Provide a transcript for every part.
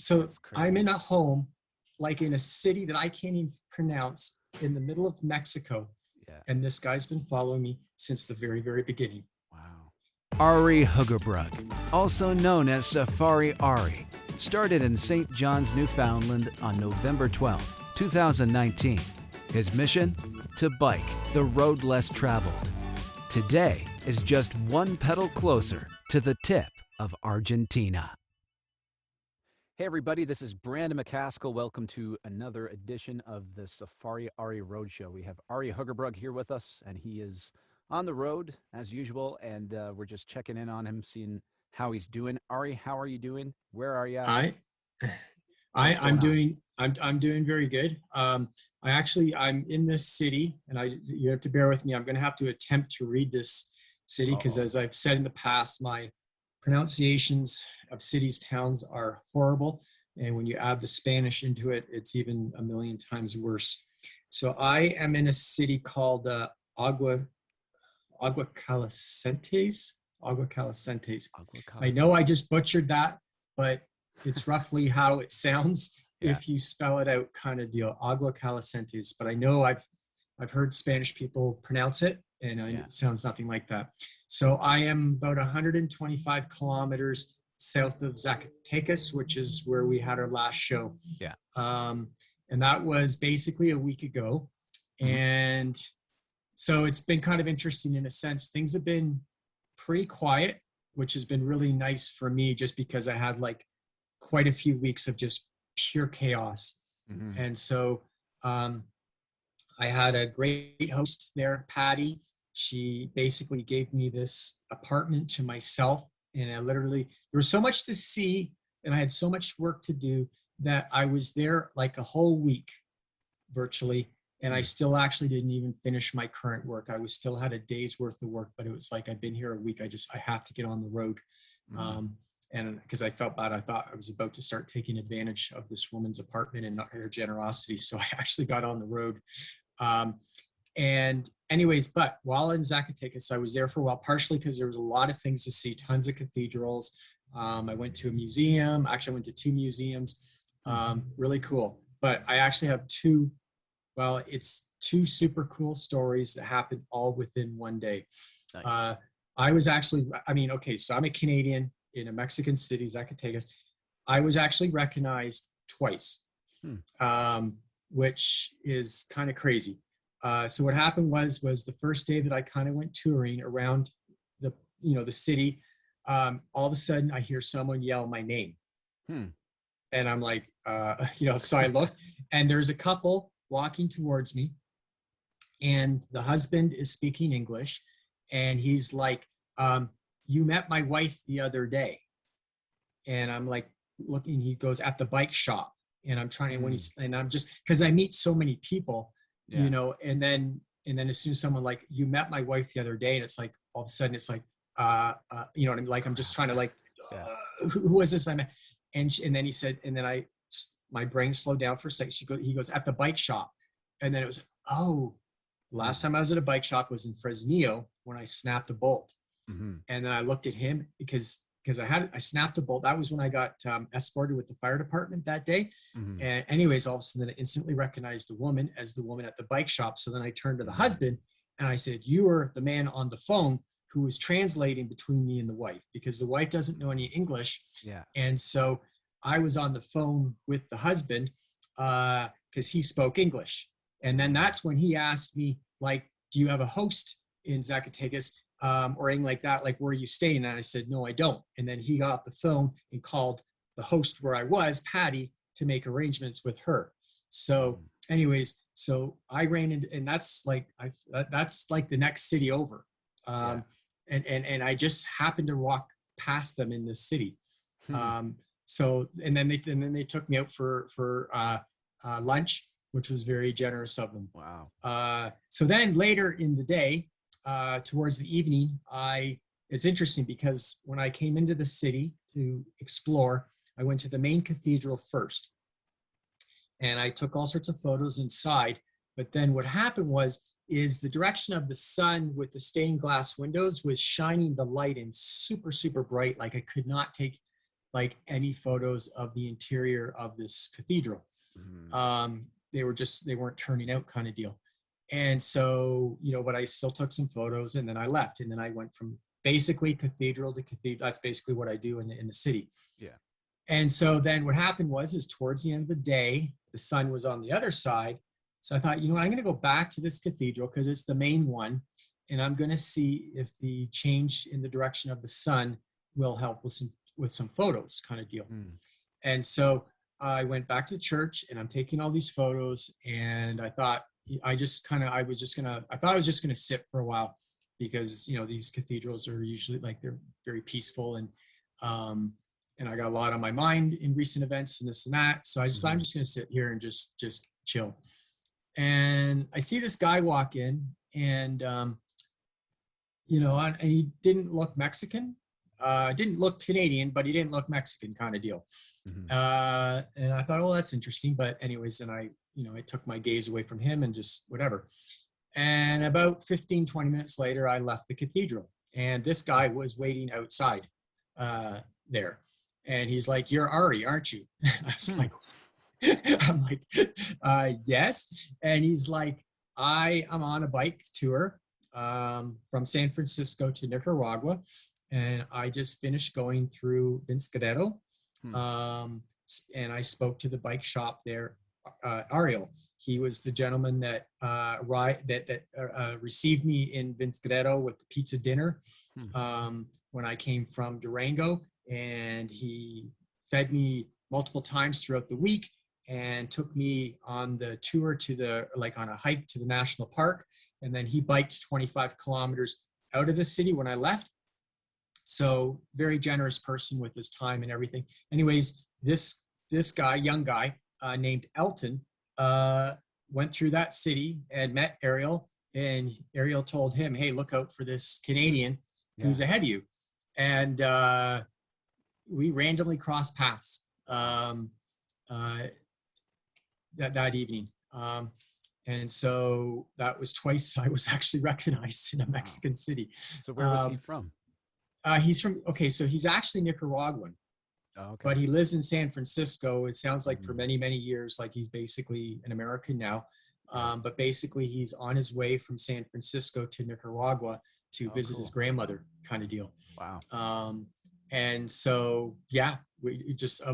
So That's I'm in crazy. a home, like in a city that I can't even pronounce, in the middle of Mexico. Yeah. And this guy's been following me since the very, very beginning. Wow. Arie Huggerbrug, also known as Safari Arie, started in St. John's, Newfoundland on November 12, 2019. His mission? To bike the road less traveled. Today is just one pedal closer to the tip of Argentina. Hey everybody, this is Brandon McCaskill. Welcome to another edition of the Safari Arie Road Show. We have Arie Huggerbrug here with us, and he is on the road as usual, and we're just checking in on him, seeing how he's doing. Arie, how are you doing? Where are you? I, What's I'm going on? I'm doing very good. I'm in this city, and you have to bear with me. I'm going to have to attempt to read this city because, Uh-oh. as I've said in the past, my pronunciations of cities, towns are horrible, and when you add the Spanish into it, it's even a million times worse. So I am in a city called Agua Agua Calientes. Agua Calientes. Agua I know I Caliente. just butchered that, but it's roughly how it sounds Yeah, if you spell it out, kind of deal. Agua Calientes. But I know I've heard Spanish people pronounce it, and yeah. it sounds nothing like that. So I am about 125 kilometers south of Zacatecas, which is where we had our last show. Yeah. Um, and that was basically a week ago. Mm-hmm. And so it's been kind of interesting in a sense. Things have been pretty quiet, which has been really nice for me just because I had like quite a few weeks of just pure chaos. Mm-hmm. And so I had a great host there, Patty. She basically gave me this apartment to myself. And there was so much to see and I had so much work to do that I was there like a whole week virtually. And I still actually didn't even finish my current work. I was still had a day's worth of work, but it was like, I've been here a week. I have to get on the road. Mm-hmm. And because I felt bad, I thought I was about to start taking advantage of this woman's apartment and not her generosity. So I actually got on the road. Um, and anyways, but while in Zacatecas, I was there for a while, partially because there was a lot of things to see, tons of cathedrals. I went to a museum. Actually, I went to two museums. Really cool. But I actually have it's two super cool stories that happened all within one day. Nice. So I'm a Canadian in a Mexican city, Zacatecas. I was actually recognized twice, which is kind of crazy. So what happened was the first day that I kind of went touring around the city. All of a sudden I hear someone yell my name, and I'm like, so I look, and there's a couple walking towards me, and the husband is speaking English, and he's like, you met my wife the other day. And I'm like looking, he goes, at the bike shop. And I'm trying, and I'm just, because I meet so many people, and then as soon as someone like, you met my wife the other day, and it's like, all of a sudden it's like, you know what I mean? Like, I'm just trying to like, who was this I met? And then he said, and then my brain slowed down for a second. He goes, at the bike shop. And then it was, last time I was at a bike shop was in Fresnillo when I snapped a bolt. And then I looked at him because I snapped a bolt. That was when I got escorted with the fire department that day. And anyways, all of a sudden I instantly recognized the woman as the woman at the bike shop. So then I turned to the husband and I said, you were the man on the phone who was translating between me and the wife, because the wife doesn't know any English. Yeah. And so I was on the phone with the husband because he spoke English. And then that's when he asked me, like, do you have a host in Zacatecas or anything like that? Like, where are you staying? And I said, no, I don't. And then he got off the phone and called the host where I was, Patty, to make arrangements with her. So anyways, so I ran into, and that's like the next city over. And I just happened to walk past them in this city. So, and then they took me out for lunch, which was very generous of them. Wow. So then later in the day, towards the evening, it's interesting because when I came into the city to explore, I went to the main cathedral first, and I took all sorts of photos inside. But then what happened is the direction of the sun with the stained glass windows was shining the light in super, super bright. Like I could not take like any photos of the interior of this cathedral. They weren't turning out kind of deal. And so, but I still took some photos, and then I left, and then I went from basically cathedral to cathedral. That's basically what I do in the city. Yeah. And so then what happened is towards the end of the day, the sun was on the other side. So I thought, I'm going to go back to this cathedral because it's the main one. And I'm going to see if the change in the direction of the sun will help with some photos kind of deal. And so I went back to the church, and I'm taking all these photos, and I thought I was just going to sit for a while, because, these cathedrals are usually they're very peaceful, and I got a lot on my mind in recent events and this and that. So I'm just going to sit here and just chill. And I see this guy walk in, and, and he didn't look Mexican, didn't look Canadian, but he didn't look Mexican kind of deal. And I thought, oh, that's interesting. But anyways, and I took my gaze away from him and just whatever. And about 15, 20 minutes later, I left the cathedral, and this guy was waiting outside there. And he's like, "You're Arie, aren't you?" I was like, I'm like, yes. And he's like, I am on a bike tour from San Francisco to Nicaragua. And I just finished going through Vinskadero. And I spoke to the bike shop there, Ariel. He was the gentleman that received me in Vinskadero with the pizza dinner when I came from Durango. And he fed me multiple times throughout the week, and took me on the tour on a hike to the national park. And then he biked 25 kilometers out of the city when I left. So very generous person with his time and everything. Anyways, this guy, young guy named Elton, went through that city and met Ariel, and Ariel told him, "Hey, look out for this Canadian who's ahead of you." And we randomly crossed paths that evening. And so that was twice I was actually recognized in a Mexican city. So where was he from? So he's actually Nicaraguan, but he lives in San Francisco. It sounds like for many, many years, like he's basically an American now. But basically he's on his way from San Francisco to Nicaragua to visit his grandmother kind of deal. Wow. And so, we just, a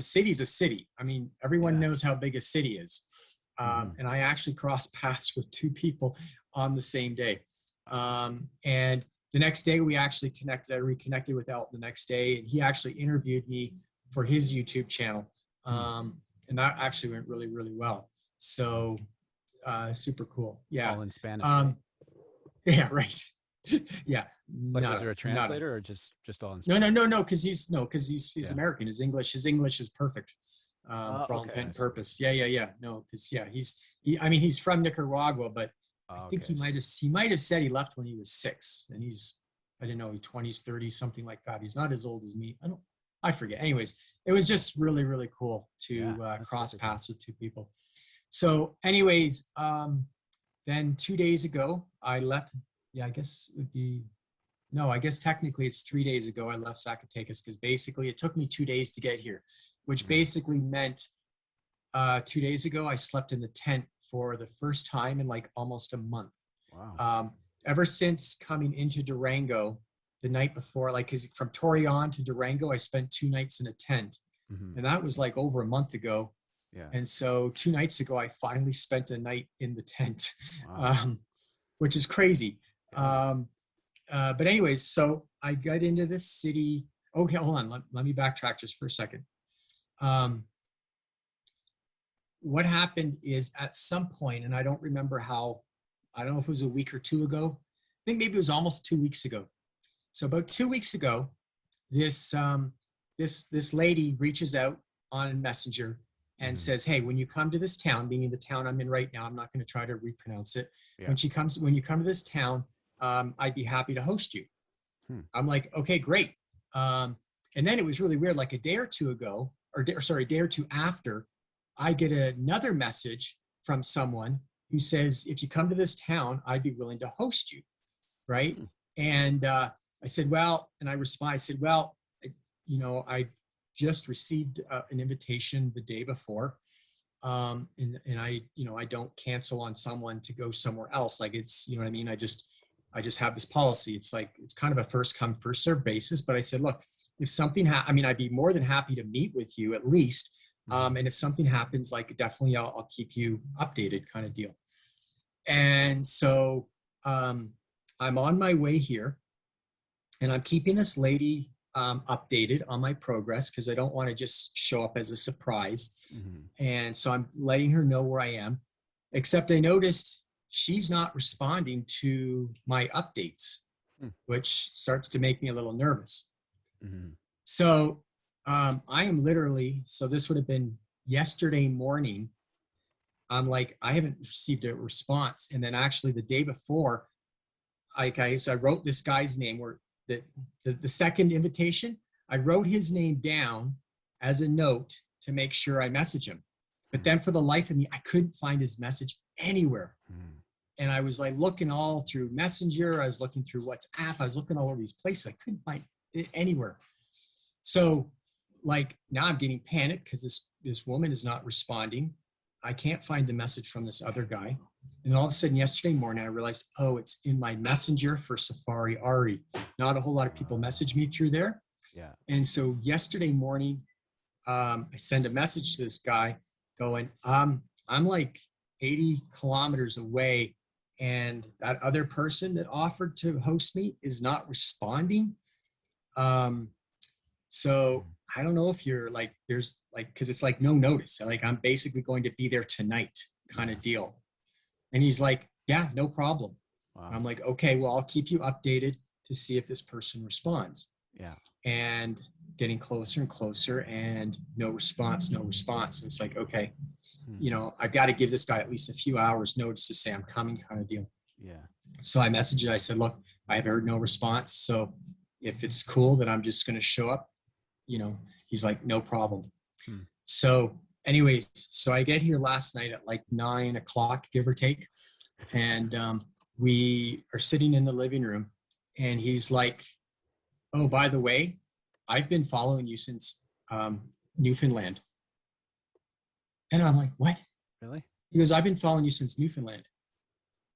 city's a city. I mean, everyone knows how big a city is. And I actually crossed paths with two people on the same day. And the next day we actually connected. I reconnected with Elton the next day, and he actually interviewed me for his YouTube channel. And that actually went really, really well. So super cool. Yeah. All in Spanish. Right? Yeah, right. Yeah. Like, was there a translator or just all in Spanish? No, because he's American. His English is perfect for all intent and purpose. Yeah. No, because he's from Nicaragua, but I think he might have said he left when he was 6, and he's 20s, 30s, something like that. He's not as old as me. I forget. Anyways, it was just really, really cool to cross paths with two people. So anyways, then 2 days ago I left. I guess it would be, no, I guess technically it's 3 days ago I left Zacatecas, because basically it took me 2 days to get here, which basically meant 2 days ago I slept in the tent for the first time in like almost a month. Wow. Ever since coming into Durango the night before, because from Torreon to Durango, I spent 2 nights in a tent. And that was like over a month ago. Yeah. And so 2 nights ago, I finally spent a night in the tent, which is crazy. But anyways, so I got into this city. Okay, hold on. Let me backtrack just for a second. What happened is at some point, and I don't remember how, I don't know if it was a week or two ago. I think maybe it was almost 2 weeks ago. So about 2 weeks ago, this lady reaches out on Messenger and says, "Hey, when you come to this town," meaning the town I'm in right now, I'm not going to try to repronounce it. Yeah. When you come to this town, I'd be happy to host you. I'm like, okay, great. And then it was really weird. Like a day or two after, I get another message from someone who says, "If you come to this town, I'd be willing to host you." Right. And I said, well, and I responded, I said, well, I just received an invitation the day before. And I don't cancel on someone to go somewhere else. Like it's, you know what I mean? I just have this policy. It's like, it's kind of a first come, first serve basis. But I said, look, if something, I'd be more than happy to meet with you at least. And if something happens, like definitely I'll keep you updated kind of deal. And so I'm on my way here and I'm keeping this lady updated on my progress because I don't want to just show up as a surprise. And so I'm letting her know where I am, except I noticed she's not responding to my updates, which starts to make me a little nervous. So I am literally, so this would have been yesterday morning. I'm like, I haven't received a response. And then actually the day before, so I wrote this guy's name where the second invitation, I wrote his name down as a note to make sure I message him. But then for the life of me, I couldn't find his message anywhere. And I was like looking all through Messenger. I was looking through WhatsApp. I was looking all over these places. I couldn't find it anywhere. So like now I'm getting panicked because this woman is not responding. I can't find the message from this other guy. And all of a sudden yesterday morning, I realized, oh, it's in my messenger for Safari Arie. Not a whole lot of people message me through there. Yeah. And so yesterday morning, I send a message to this guy going, I'm like 80 kilometers away. And that other person that offered to host me is not responding. So I don't know if you're like, there's like, cause it's like no notice. Like I'm basically going to be there tonight kind of deal. And he's like, yeah, no problem. Wow. I'm like, okay, well, I'll keep you updated to see if this person responds. Yeah. And getting closer and closer and no response. It's like, okay, I've got to give this guy at least a few hours notice to say I'm coming kind of deal. Yeah. So I messaged it. I said, look, I have heard no response. So if it's cool that I'm just going to show up, he's like, no problem. So anyways, so I get here last night at like 9 o'clock, give or take. And we are sitting in the living room and he's like, oh, by the way, I've been following you since Newfoundland. And I'm like, what? Really? He goes, I've been following you since Newfoundland.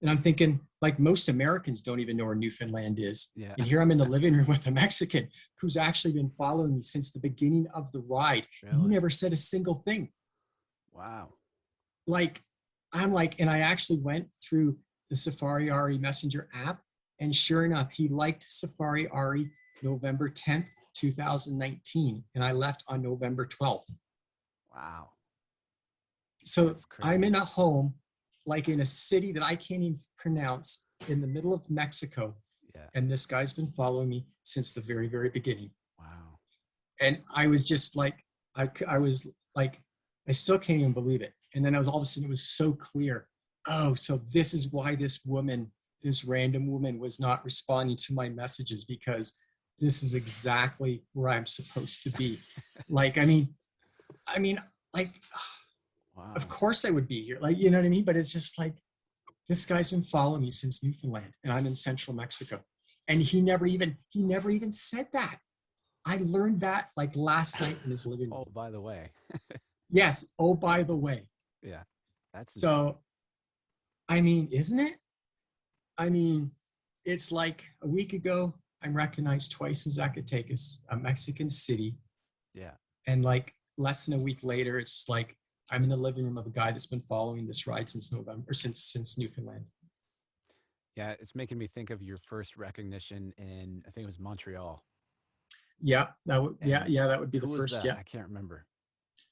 And I'm thinking, like most Americans don't even know where Newfoundland is. Yeah. And here I'm in the living room with a Mexican who's actually been following me since the beginning of the ride. Really? He never said a single thing. Wow. Like, I'm like, and I actually went through the Safari Arie Messenger app. And sure enough, he liked Safari Arie November 10th, 2019. And I left on November 12th. Wow. So I'm in a home, like in a city that I can't even pronounce in the middle of Mexico. Yeah. And this guy's been following me since the very, very beginning. Wow. And I was just like, I was like, I still can't even believe it. And then all of a sudden it was so clear. Oh, so this is why this random woman was not responding to my messages, because this is exactly where I'm supposed to be. Like, I mean, like, wow. Of course I would be here. Like, you know what I mean? But it's just like, this guy's been following me since Newfoundland and I'm in central Mexico. And he never even said that. I learned that like last night in his living room. Oh, by the way. Yes. Oh, by the way. Yeah. That's so, insane. I mean, isn't it? I mean, it's like a week ago, I'm recognized twice in Zacatecas, a Mexican city. Yeah. And like less than a week later, it's like, I'm in the living room of a guy that's been following this ride since Newfoundland. Yeah, it's making me think of your first recognition in, I think it was Montreal. Yeah, that would be the first. That? Yeah, I can't remember.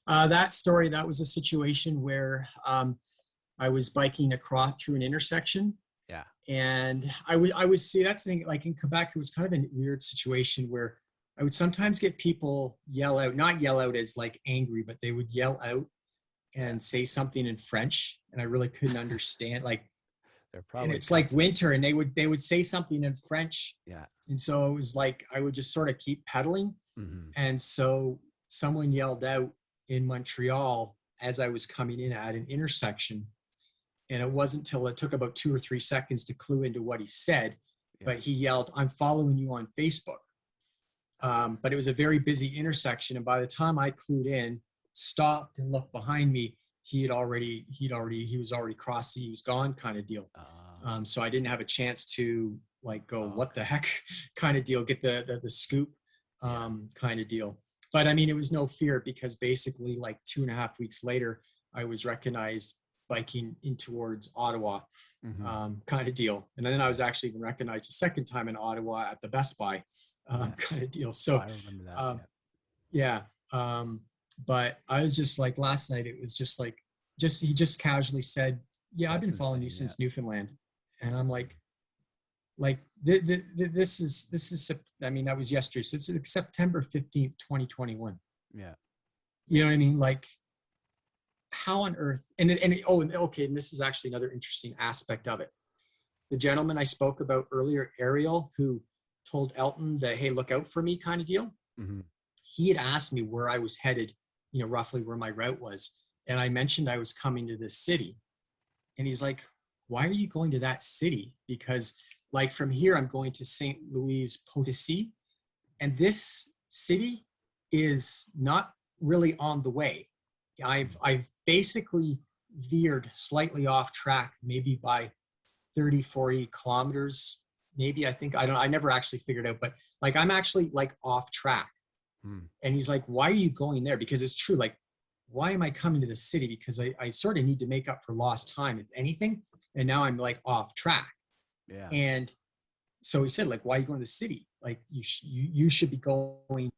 That was a situation where I was biking across through an intersection. Yeah, and I would see, that's the thing. Like in Quebec, it was kind of a weird situation where I would sometimes get people not yell out as like angry, but they would yell out and say something in French, and I really couldn't understand. Like, and it's like winter, and they would say something in French. Yeah. And so it was like I would just sort of keep pedaling. Mm-hmm. And so someone yelled out in Montreal as I was coming in at an intersection, and it wasn't till it took about 2 or 3 seconds to clue into what he said. Yeah. But he yelled, "I'm following you on Facebook." But it was a very busy intersection. And by the time I clued in, stopped and looked behind me, he was already crossed. He was gone kind of deal. So I didn't have a chance to like go, what the heck kind of deal, get the scoop kind of deal. But I mean, it was no fear because basically like 2.5 weeks later, I was recognized biking in towards Ottawa kind of deal. And then I was actually even recognized a second time in Ottawa at the Best Buy kind of deal. So I remember that. yeah. But I was just like, last night, it was just like, he just casually said, yeah, I've been following you since Newfoundland. And I'm like this is, I mean, that was yesterday. So it's September 15th, 2021. Yeah. You know what I mean? Like, how on earth, and this is actually another interesting aspect of it. The gentleman I spoke about earlier, Ariel, who told Elton that, hey, look out for me kind of deal. He had asked me where I was headed, roughly where my route was. And I mentioned I was coming to this city. And he's like, why are you going to that city? Because like from here, I'm going to St. Louis Potosi. And this city is not really on the way. I've basically veered slightly off track, maybe by 30, 40 kilometers. Maybe, I never actually figured out, but like, I'm actually like off track. And he's like, why are you going there? Because it's true. Like, why am I coming to the city? Because I sort of need to make up for lost time, if anything. And now I'm like off track. Yeah. And so he said, like, why are you going to the city? Like, you should be going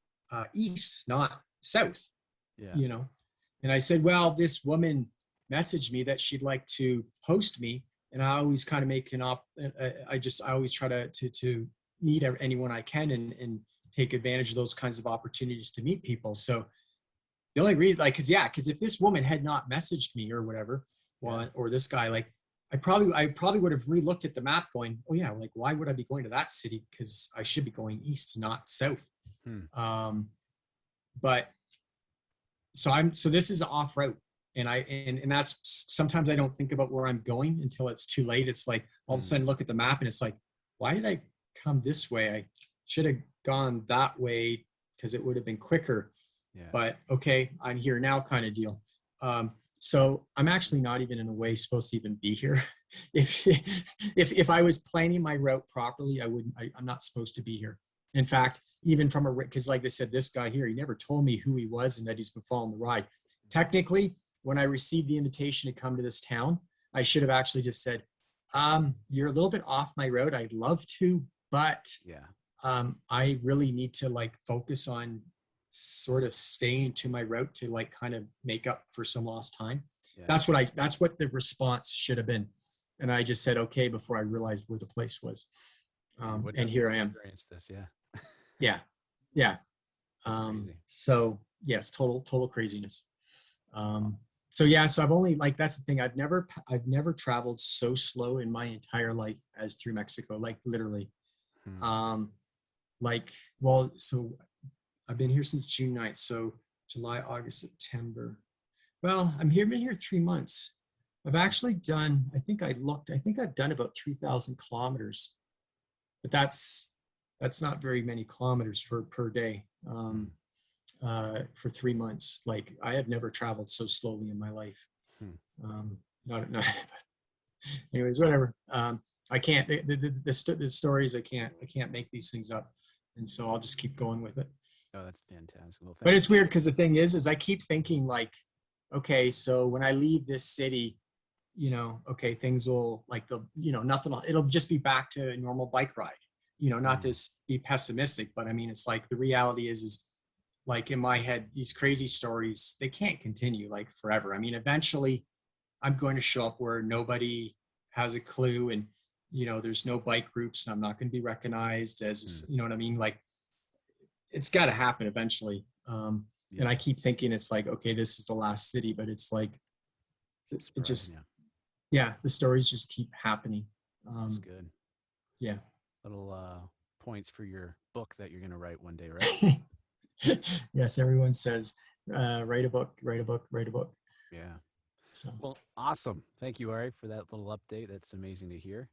east, not south. Yeah. And I said, well, this woman messaged me that she'd like to host me. And I always kind of make I always try to meet anyone I can and take advantage of those kinds of opportunities to meet people. So the only reason, because if this woman had not messaged me or whatever, or this guy, like, I probably would have re-looked at the map going, oh yeah, like, why would I be going to that city? Because I should be going east, not south. But so this is off route. And that's, sometimes I don't think about where I'm going until it's too late. It's like, all of a sudden look at the map and it's like, why did I come this way? I should have gone that way because it would have been quicker. Yeah. But okay, I'm here now kind of deal. So I'm actually not even in a way supposed to even be here. If I was planning my route properly, I'm not supposed to be here. In fact, even because like I said, this guy here, he never told me who he was and that he's been following the ride. Technically, when I received the invitation to come to this town, I should have actually just said, you're a little bit off my road. I'd love to, but I really need to like focus on sort of staying to my route to like kind of make up for some lost time. Yeah. That's what the response should have been. And I just said, okay, before I realized where the place was. And here I am. This, yeah. So yes, total craziness. So I've only, like, that's the thing. I've never traveled so slow in my entire life as through Mexico, like literally. So I've been here since June 9th. So July, August, September. Well, been here 3 months. I've actually done, I think I've done about 3,000 kilometers, but that's not very many kilometers per day. For 3 months. Like, I have never traveled so slowly in my life. Not anyways, whatever. I can't, the stories, I can't make these things up. And so I'll just keep going with it. Oh, that's fantastic. Well, but it's weird because the thing is I keep thinking like, okay, so when I leave this city, okay, things will like, it'll just be back to a normal bike ride, not to be pessimistic, but I mean, it's like the reality is like in my head, these crazy stories, they can't continue like forever. I mean, eventually I'm going to show up where nobody has a clue and, there's no bike groups and I'm not going to be recognized as, you know what I mean? Like, it's got to happen eventually. And I keep thinking it's like, okay, this is the last city, but it's like, it just, the stories just keep happening. That's good. Yeah. Little points for your book that you're going to write one day, right? Yes. Everyone says, write a book. Yeah. So. Well, awesome. Thank you, Arie, for that little update. That's amazing to hear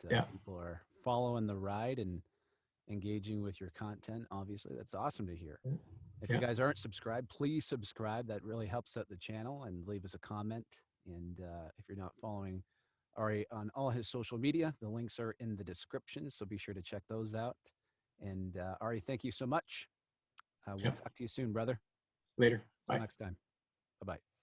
that people are following the ride and engaging with your content. Obviously, that's awesome to hear. If Yeah. you guys aren't subscribed, please subscribe. That really helps out the channel, and leave us a comment. And if you're not following Arie on all his social media, the links are in the description, so be sure to check those out. And Arie, thank you so much. We'll talk to you soon, brother. Later. Till Bye. next time. Bye-bye.